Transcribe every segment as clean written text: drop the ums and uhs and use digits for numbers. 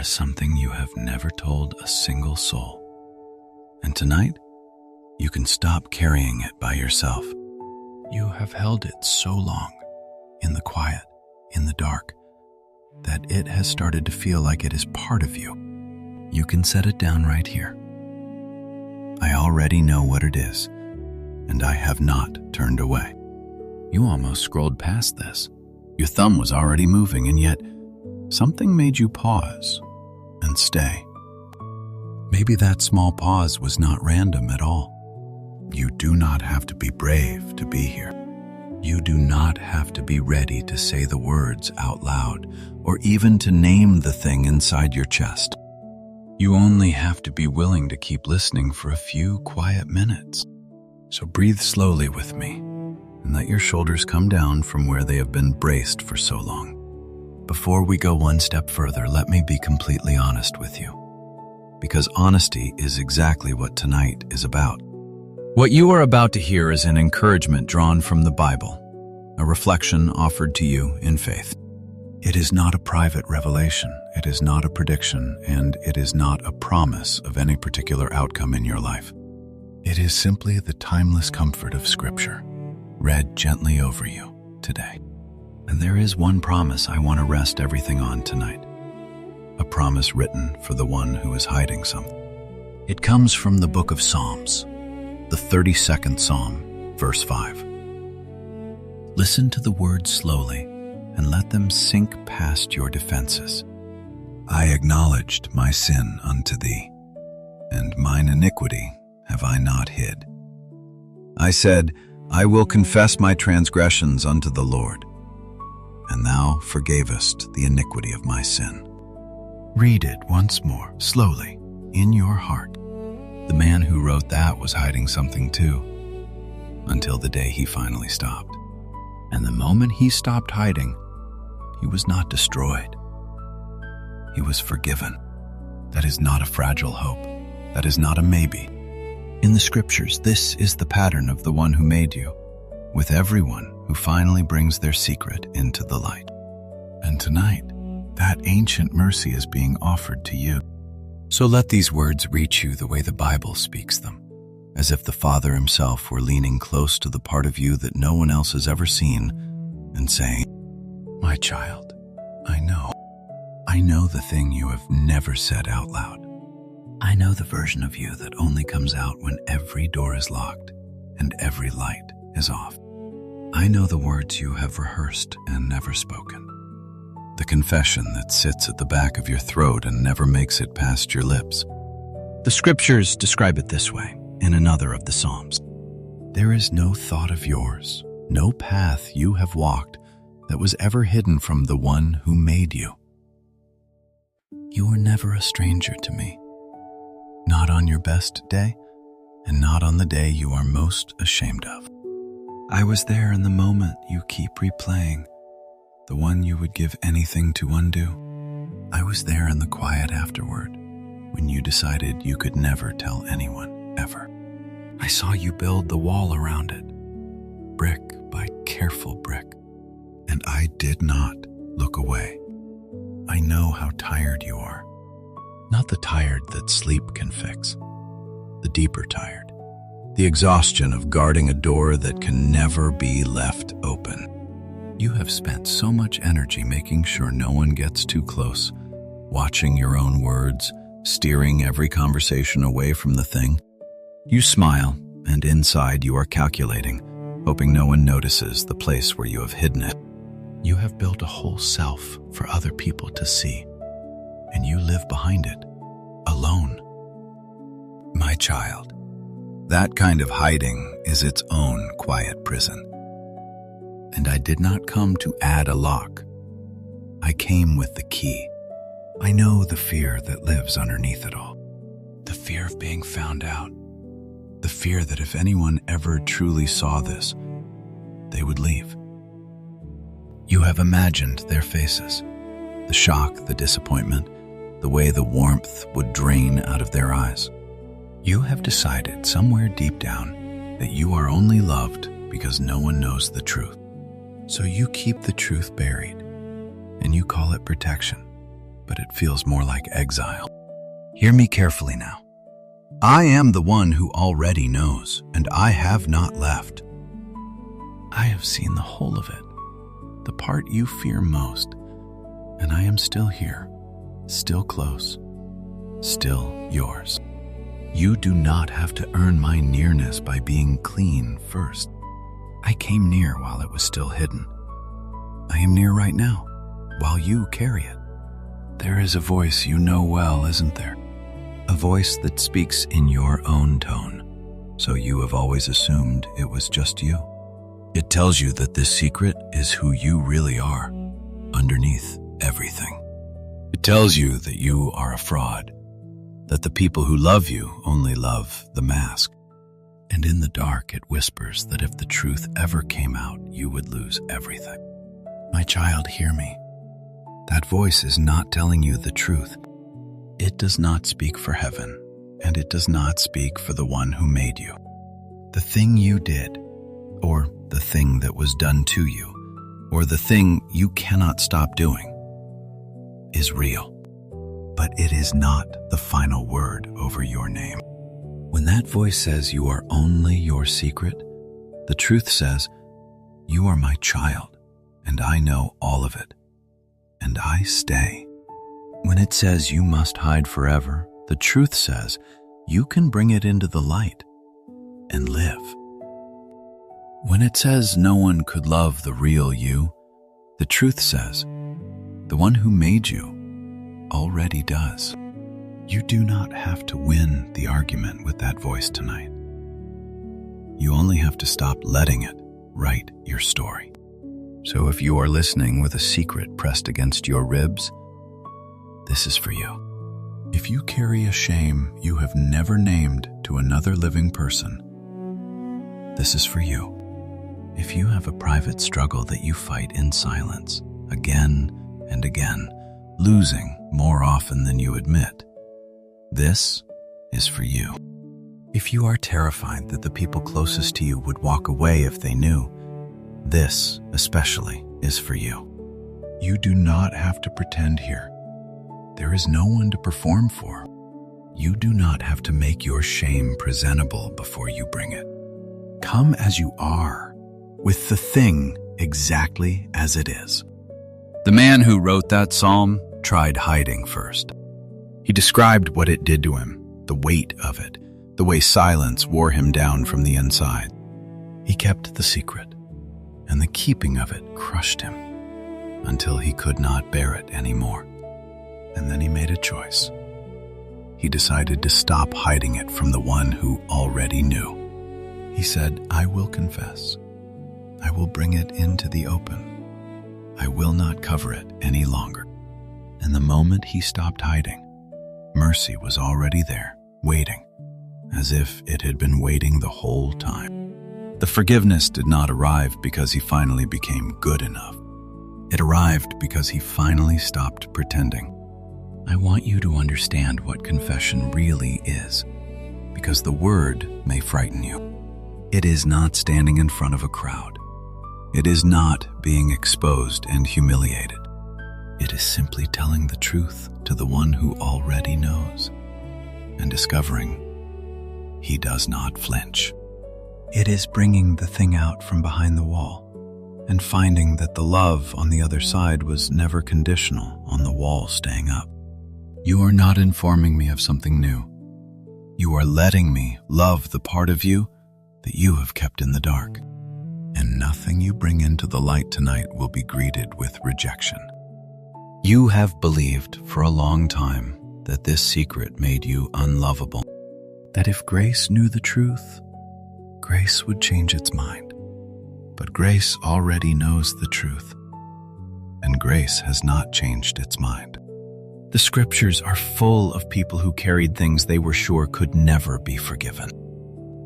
is something you have never told a single soul. And tonight, you can stop carrying it by yourself. You have held it so long, in the quiet, in the dark, that it has started to feel like it is part of you. You can set it down right here. I already know what it is, and I have not turned away. You almost scrolled past this. Your thumb was already moving, and yet something made you pause and stay. Maybe that small pause was not random at all. You do not have to be brave to be here. You do not have to be ready to say the words out loud or even to name the thing inside your chest. You only have to be willing to keep listening for a few quiet minutes. So breathe slowly with me and let your shoulders come down from where they have been braced for so long. Before we go one step further, let me be completely honest with you, because honesty is exactly what tonight is about. What you are about to hear is an encouragement drawn from the Bible, a reflection offered to you in faith. It is not a private revelation, it is not a prediction, and it is not a promise of any particular outcome in your life. It is simply the timeless comfort of Scripture, read gently over you today. And there is one promise I want to rest everything on tonight, a promise written for the one who is hiding something. It comes from the book of Psalms, the 32nd Psalm, verse 5. Listen to the words slowly and let them sink past your defenses. I acknowledged my sin unto thee, and mine iniquity have I not hid. I said, I will confess my transgressions unto the Lord, and thou forgavest the iniquity of my sin. Read it once more, slowly, in your heart. The man who wrote that was hiding something too, until the day he finally stopped. And the moment he stopped hiding, he was not destroyed. He was forgiven. That is not a fragile hope. That is not a maybe. In the Scriptures, this is the pattern of the one who made you, with everyone who finally brings their secret into the light. And tonight, that ancient mercy is being offered to you. So let these words reach you the way the Bible speaks them, as if the Father himself were leaning close to the part of you that no one else has ever seen and saying, my child, I know the thing you have never said out loud. I know the version of you that only comes out when every door is locked and every light is off. I know the words you have rehearsed and never spoken. The confession that sits at the back of your throat and never makes it past your lips. The Scriptures describe it this way in another of the Psalms. There is no thought of yours, no path you have walked that was ever hidden from the one who made you. You were never a stranger to me, not on your best day, and not on the day you are most ashamed of. I was there in the moment you keep replaying, the one you would give anything to undo. I was there in the quiet afterward, when you decided you could never tell anyone, ever. I saw you build the wall around it, brick by careful brick, and I did not look away. I know how tired you are, not the tired that sleep can fix, the deeper tired, the exhaustion of guarding a door that can never be left open. You have spent so much energy making sure no one gets too close, watching your own words, steering every conversation away from the thing. You smile, and inside you are calculating, hoping no one notices the place where you have hidden it. You have built a whole self for other people to see, and you live behind it, alone. My child, that kind of hiding is its own quiet prison. And I did not come to add a lock. I came with the key. I know the fear that lives underneath it all. The fear of being found out. The fear that if anyone ever truly saw this, they would leave. You have imagined their faces, the shock, the disappointment, the way the warmth would drain out of their eyes. You have decided somewhere deep down that you are only loved because no one knows the truth. So you keep the truth buried, and you call it protection. but it feels more like exile. Hear me carefully now. I am the one who already knows, and I have not left. I have seen the whole of it, the part you fear most, and I am still here, still close, still yours. You do not have to earn my nearness by being clean first. I came near while it was still hidden. I am near right now, while you carry it. There is a voice you know well, isn't there? A voice that speaks in your own tone, so you have always assumed it was just you. It tells you that this secret is who you really are, underneath everything. It tells you that you are a fraud, that the people who love you only love the mask. And in the dark, it whispers that if the truth ever came out, you would lose everything. My child, hear me. That voice is not telling you the truth. It does not speak for heaven, and it does not speak for the one who made you. The thing you did, or the thing that was done to you, or the thing you cannot stop doing, is real. But it is not the final word over your name. When that voice says you are only your secret, the truth says, you are my child, and I know all of it, and I stay. When it says you must hide forever, the truth says you can bring it into the light and live. When it says no one could love the real you, the truth says the one who made you already does. You do not have to win the argument with that voice tonight. You only have to stop letting it write your story. So if you are listening with a secret pressed against your ribs, this is for you. If you carry a shame you have never named to another living person, this is for you. If you have a private struggle that you fight in silence, again and again, losing more often than you admit, this is for you. If you are terrified that the people closest to you would walk away if they knew, this especially is for you. You do not have to pretend here. There is no one to perform for. You do not have to make your shame presentable before you bring it. Come as you are, with the thing exactly as it is. The man who wrote that psalm tried hiding first. He described what it did to him, the weight of it, the way silence wore him down from the inside. He kept the secret, and the keeping of it crushed him until he could not bear it anymore. And then he made a choice. He decided to stop hiding it from the one who already knew. He said, I will confess. I will bring it into the open. I will not cover it any longer. And the moment he stopped hiding, mercy was already there, waiting, as if it had been waiting the whole time. The forgiveness did not arrive because he finally became good enough. It arrived because he finally stopped pretending. I want you to understand what confession really is, because the word may frighten you. It is not standing in front of a crowd. It is not being exposed and humiliated. It is simply telling the truth to the one who already knows and discovering he does not flinch. It is bringing the thing out from behind the wall and finding that the love on the other side was never conditional on the wall staying up. You are not informing me of something new. You are letting me love the part of you that you have kept in the dark. And nothing you bring into the light tonight will be greeted with rejection. You have believed for a long time that this secret made you unlovable, that if grace knew the truth, grace would change its mind. But grace already knows the truth, and grace has not changed its mind. The scriptures are full of people who carried things they were sure could never be forgiven.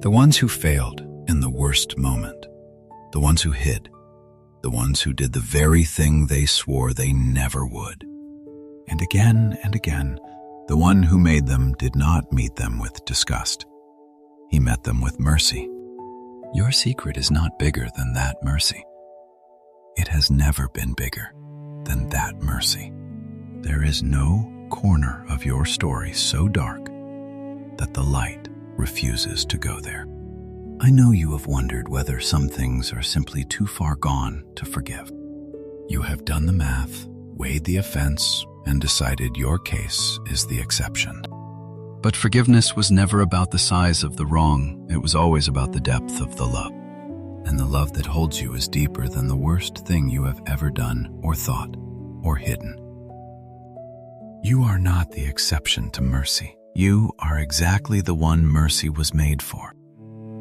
The ones who failed in the worst moment, the ones who hid, the ones who did the very thing they swore they never would. And again, the one who made them did not meet them with disgust. He met them with mercy. Your secret is not bigger than that mercy. It has never been bigger than that mercy. There is no corner of your story so dark that the light refuses to go there. I know you have wondered whether some things are simply too far gone to forgive. You have done the math, weighed the offense, and decided your case is the exception. But forgiveness was never about the size of the wrong. It was always about the depth of the love. And the love that holds you is deeper than the worst thing you have ever done or thought or hidden. You are not the exception to mercy. You are exactly the one mercy was made for.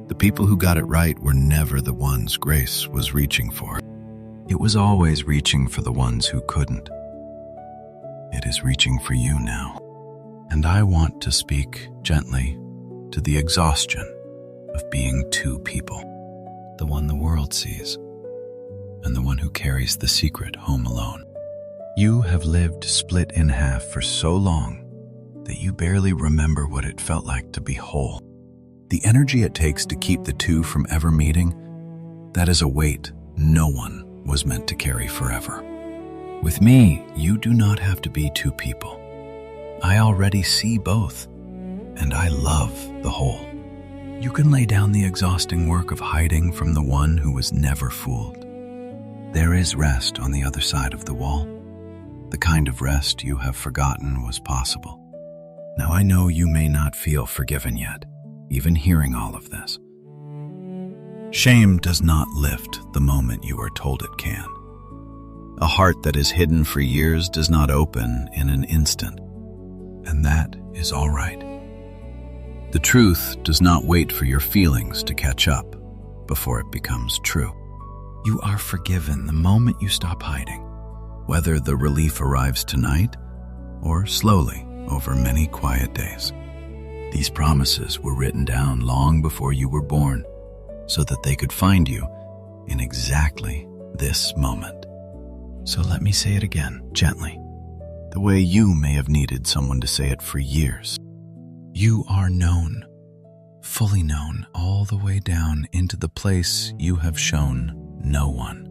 The people who got it right were never the ones grace was reaching for. It was always reaching for the ones who couldn't. It is reaching for you now. And I want to speak gently to the exhaustion of being two people. The one the world sees, and the one who carries the secret home alone. You have lived split in half for so long that you barely remember what it felt like to be whole. The energy it takes to keep the two from ever meeting, that is a weight no one was meant to carry forever. With me, you do not have to be two people. I already see both, and I love the whole. You can lay down the exhausting work of hiding from the one who was never fooled. There is rest on the other side of the wall, the kind of rest you have forgotten was possible. Now I know you may not feel forgiven yet, even hearing all of this. Shame does not lift the moment you are told it can. A heart that is hidden for years does not open in an instant, and that is all right. The truth does not wait for your feelings to catch up before it becomes true. You are forgiven the moment you stop hiding, whether the relief arrives tonight or slowly over many quiet days. These promises were written down long before you were born so that they could find you in exactly this moment. So let me say it again, gently, the way you may have needed someone to say it for years. You are known, fully known, all the way down into the place you have shown no one.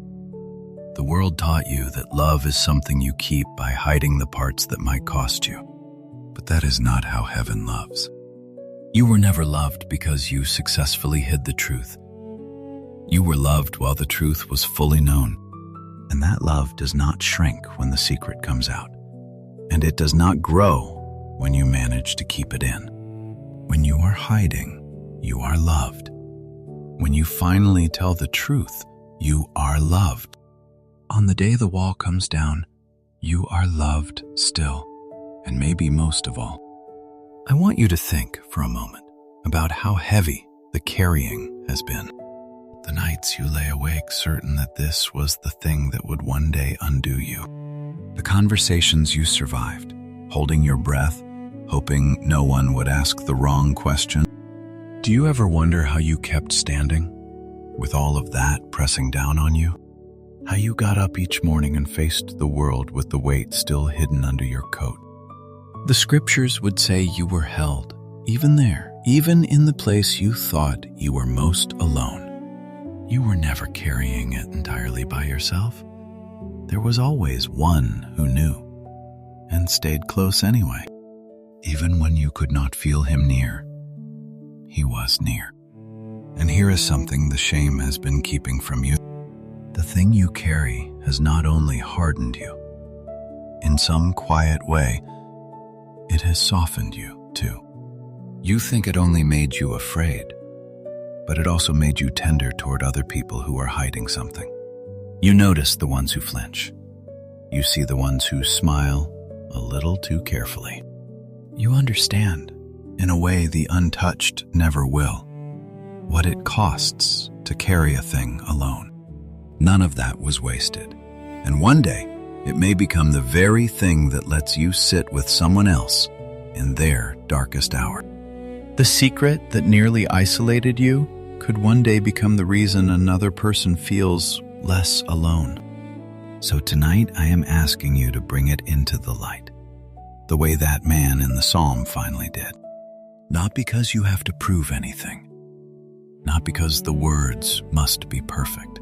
The world taught you that love is something you keep by hiding the parts that might cost you. But that is not how heaven loves. You were never loved because you successfully hid the truth. You were loved while the truth was fully known. And that love does not shrink when the secret comes out. And it does not grow when you manage to keep it in. When you are hiding, you are loved. When you finally tell the truth, you are loved. On the day the wall comes down, you are loved still, and maybe most of all. I want you to think for a moment about how heavy the carrying has been. The nights you lay awake certain that this was the thing that would one day undo you. The conversations you survived, holding your breath, hoping no one would ask the wrong question. Do you ever wonder how you kept standing, with all of that pressing down on you? How you got up each morning and faced the world with the weight still hidden under your coat? The scriptures would say you were held, even there, even in the place you thought you were most alone. You were never carrying it entirely by yourself. There was always one who knew, and stayed close anyway. Even when you could not feel him near, he was near. And here is something the shame has been keeping from you. The thing you carry has not only hardened you. In some quiet way, it has softened you too. You think it only made you afraid, but it also made you tender toward other people who are hiding something. You notice the ones who flinch. You see the ones who smile a little too carefully. You understand, in a way the untouched never will, what it costs to carry a thing alone. None of that was wasted. And one day, it may become the very thing that lets you sit with someone else in their darkest hour. The secret that nearly isolated you could one day become the reason another person feels less alone. So tonight I am asking you to bring it into the light, the way that man in the psalm finally did. Not because you have to prove anything, not because the words must be perfect,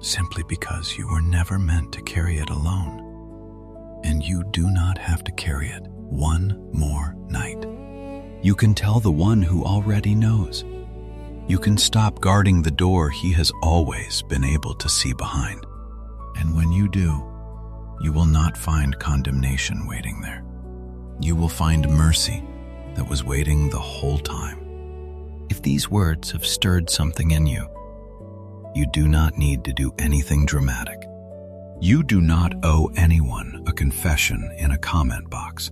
simply because you were never meant to carry it alone. and you do not have to carry it one more night. You can tell the one who already knows. You can stop guarding the door he has always been able to see behind. And when you do, you will not find condemnation waiting there. You will find mercy that was waiting the whole time. If these words have stirred something in you, you do not need to do anything dramatic. You do not owe anyone a confession in a comment box.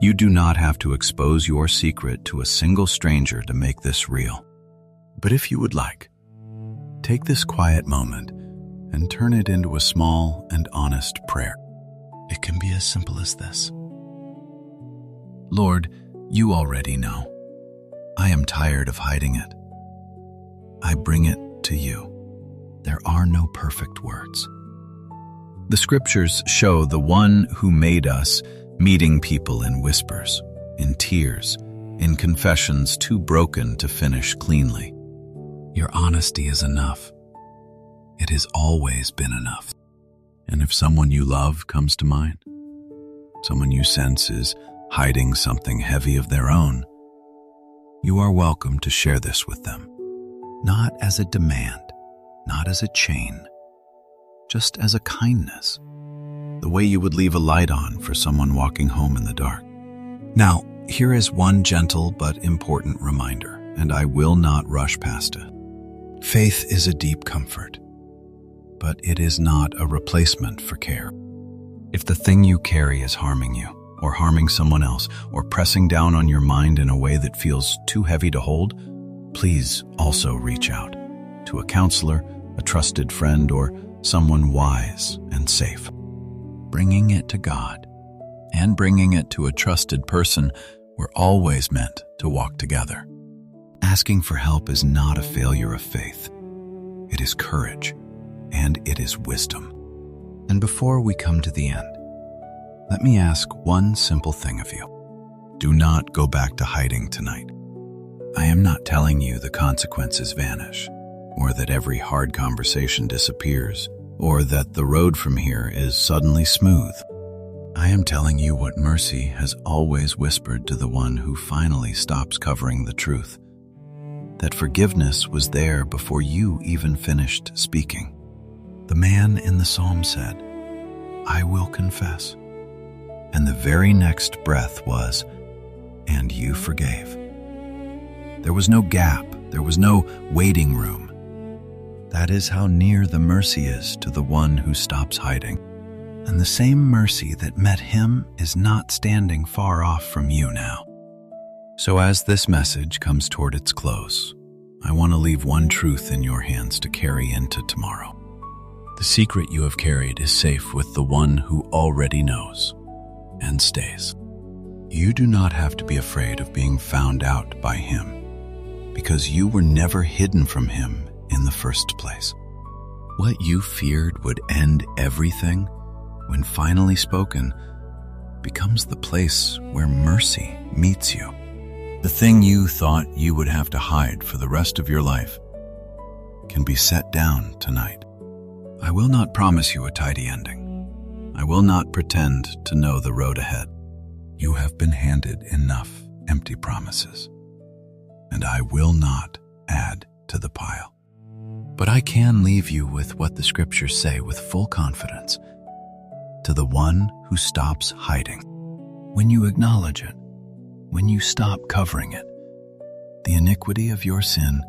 You do not have to expose your secret to a single stranger to make this real. But if you would like, take this quiet moment and turn it into a small and honest prayer. It can be as simple as this. Lord, you already know. I am tired of hiding it. I bring it to you. There are no perfect words. The scriptures show the one who made us meeting people in whispers, in tears, in confessions too broken to finish cleanly. Your honesty is enough. It has always been enough. And if someone you love comes to mind, someone you sense is hiding something heavy of their own, you are welcome to share this with them. Not as a demand, not as a chain, just as a kindness, the way you would leave a light on for someone walking home in the dark. Now, here is one gentle but important reminder, and I will not rush past it. Faith is a deep comfort, but it is not a replacement for care. If the thing you carry is harming you, or harming someone else, or pressing down on your mind in a way that feels too heavy to hold, please also reach out to a counselor, a trusted friend, or someone wise and safe. Bringing it to God and bringing it to a trusted person were always meant to walk together. Asking for help is not a failure of faith. It is courage, and it is wisdom. And before we come to the end, let me ask one simple thing of you. Do not go back to hiding tonight. I am not telling you the consequences vanish, or that every hard conversation disappears, or that the road from here is suddenly smooth. I am telling you what mercy has always whispered to the one who finally stops covering the truth. That forgiveness was there before you even finished speaking. The man in the psalm said, "I will confess." And the very next breath was, "And you forgave." There was no gap, there was no waiting room. That is how near the mercy is to the one who stops hiding. And the same mercy that met him is not standing far off from you now. So as this message comes toward its close, I want to leave one truth in your hands to carry into tomorrow. The secret you have carried is safe with the one who already knows and stays. You do not have to be afraid of being found out by him, because you were never hidden from him in the first place. What you feared would end everything, when finally spoken, becomes the place where mercy meets you. The thing you thought you would have to hide for the rest of your life can be set down tonight. I will not promise you a tidy ending. I will not pretend to know the road ahead. You have been handed enough empty promises, and I will not add to the pile. But I can leave you with what the scriptures say with full confidence. To the one who stops hiding, when you acknowledge it, when you stop covering it, the iniquity of your sin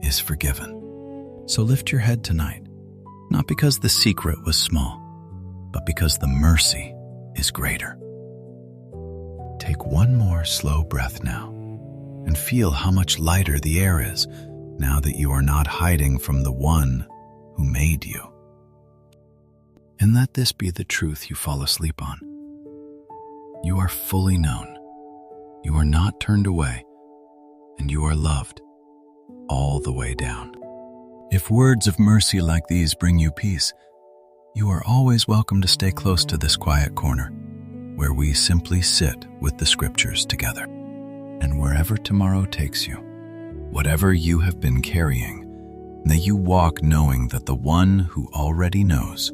is forgiven. So lift your head tonight, not because the secret was small, but because the mercy is greater. Take one more slow breath now, and feel how much lighter the air is now that you are not hiding from the one who made you. And let this be the truth you fall asleep on. You are fully known. You are not turned away, and you are loved all the way down. If words of mercy like these bring you peace, you are always welcome to stay close to this quiet corner, where we simply sit with the scriptures together. And wherever tomorrow takes you, whatever you have been carrying, may you walk knowing that the one who already knows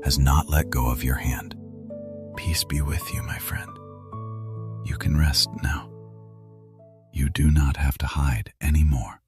has not let go of your hand. Peace be with you, my friend. You can rest now. You do not have to hide anymore.